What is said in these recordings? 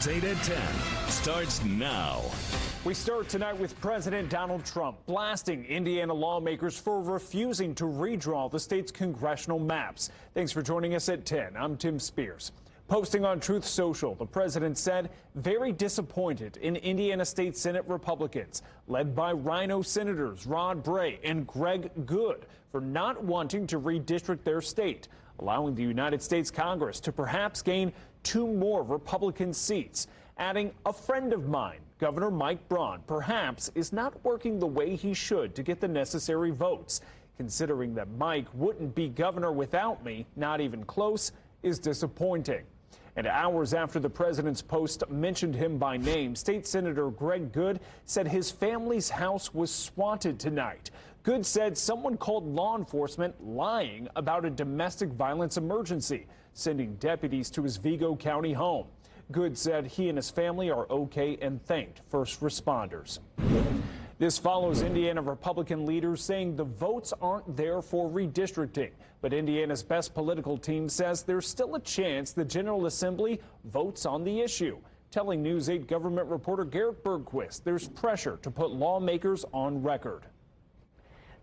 8 at 10 starts now. We start tonight with President Donald Trump blasting Indiana lawmakers for refusing to redraw the state's congressional maps. Thanks for joining us at 10. I'm Tim Spears. Posting on Truth Social, the president said very disappointed in Indiana State Senate Republicans, led by Rhino Senators Rod Bray and Greg Good, for not wanting to redistrict their state, allowing the United States Congress to perhaps gain 2 more Republican seats. Adding, a friend of mine, Governor Mike Braun, perhaps is not working the way he should to get the necessary votes. Considering that Mike wouldn't be governor without me, not even close, is disappointing. And hours after the president's post mentioned him by name, State Senator Greg Good said his family's house was swatted tonight. Good said someone called law enforcement lying about a domestic violence emergency, sending deputies to his Vigo County home. Good said he and his family are okay and thanked first responders. This follows Indiana Republican leaders saying the votes aren't there for redistricting. But Indiana's best political team says there's still a chance the General Assembly votes on the issue. Telling News 8 government reporter Garrett Bergquist there's pressure to put lawmakers on record.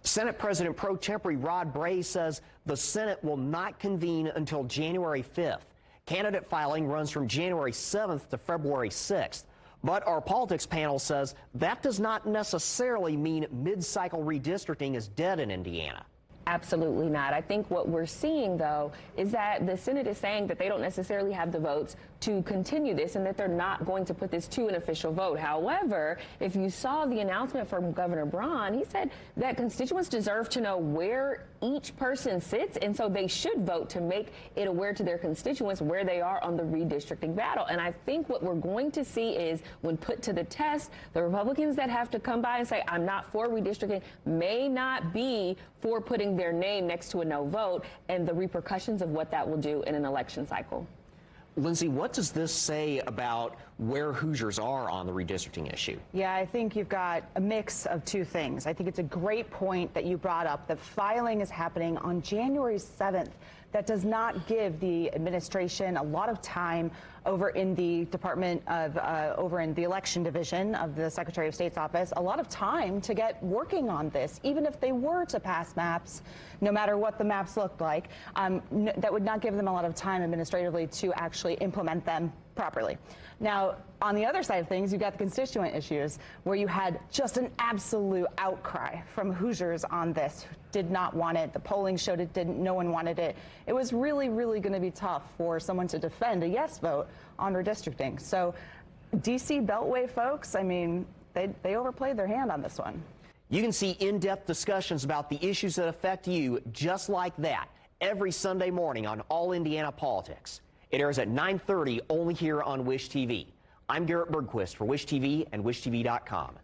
Senate President pro tempore Rod Bray says the Senate will not convene until January 5th. Candidate filing runs from January 7th to February 6th. But our politics panel says that does not necessarily mean mid-cycle redistricting is dead in Indiana. Absolutely not. I think what we're seeing, though, is that the Senate is saying that they don't necessarily have the votes to continue this and that they're not going to put this to an official vote. However, if you saw the announcement from Governor Braun, he said that constituents deserve to know where each person sits, and so they should vote to make it aware to their constituents where they are on the redistricting battle. And I think what we're going to see is, when put to the test, the Republicans that have to come by and say, I'm not for redistricting, may not be for putting their name next to a no vote, and the repercussions of what that will do in an election cycle. Lindsay, what does this say about where Hoosiers are on the redistricting issue? Yeah, I think you've got a mix of 2 things. I think it's a great point that you brought up. The filing is happening on January 7th. That does not give the administration a lot of time over in the Department of, over in the election division of the Secretary of State's office, a lot of time to get working on this. Even if they were to pass maps, no matter what the maps looked like, that would not give them a lot of time administratively to actually implement them properly. Now, on the other side of things, you've got the constituent issues where you had just an absolute outcry from Hoosiers on this. Did not want it. The polling showed it didn't. No one wanted it. It was really, really going to be tough for someone to defend a yes vote on redistricting. So D.C. Beltway folks, I mean, they overplayed their hand on this one. You can see in-depth discussions about the issues that affect you just like that every Sunday morning on All Indiana Politics. It airs at 9:30 only here on Wish TV. I'm Garrett Bergquist for Wish TV and WishTV.com.